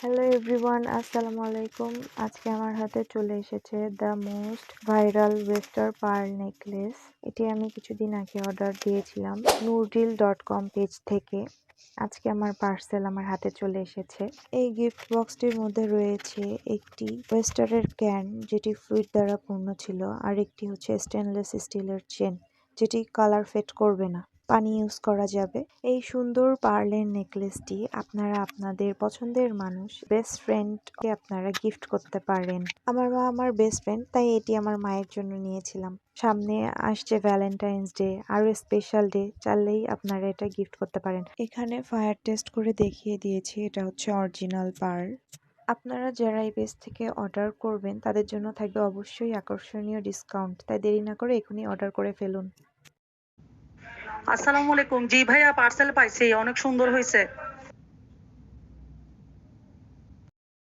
Hello everyone, আসসালামু আলাইকুম। আজকে আমার হাতে চলে এসেছে the most viral oyster pearl necklace. এটি আমি কিছুদিন আগে অর্ডার দিয়েছিলাম nurdeal.com পেজ থেকে। আজকে আমার পার্সেল আমার হাতে চলে এসেছে। এই গিফট বক্সটির মধ্যে রয়েছে একটি ওয়েস্টারের ক্যান, যেটি ফ্লুইড দ্বারা পূর্ণ ছিল, আর একটি হচ্ছে স্টেনলেস স্টিলের চেন, যেটি কালার ফেড করবে না, পানি ইউজ করা যাবে। এই সুন্দর পার্লের নেকলেসটি আপনারা আপনাদের পছন্দের মানুষ, বেস্ট ফ্রেন্ডকে আপনারা গিফট করতে পারেন। আমার মা আমার বেস্ট ফ্রেন্ড, তাই এটি আমার মায়ের জন্য নিয়েছিলাম। সামনে আসছে ভ্যালেন্টাইন্স ডে, আরো স্পেশাল ডে, চাইলেই আপনারা এটা গিফট করতে পারেন। এখানে ফায়ার টেস্ট করে দেখিয়ে দিয়েছি এটা হচ্ছে অরিজিনাল পার্ল। আপনারা যারা এই পেজ থেকে অর্ডার করবেন তাদের জন্য থাকবে অবশ্যই আকর্ষণীয় ডিসকাউন্ট, তাই দেরি না করে এখনই অর্ডার করে ফেলুন। আসসালামু আলাইকুম। জি ভাইয়া, পার্সেল পাইছি, অনেক সুন্দর হয়েছে।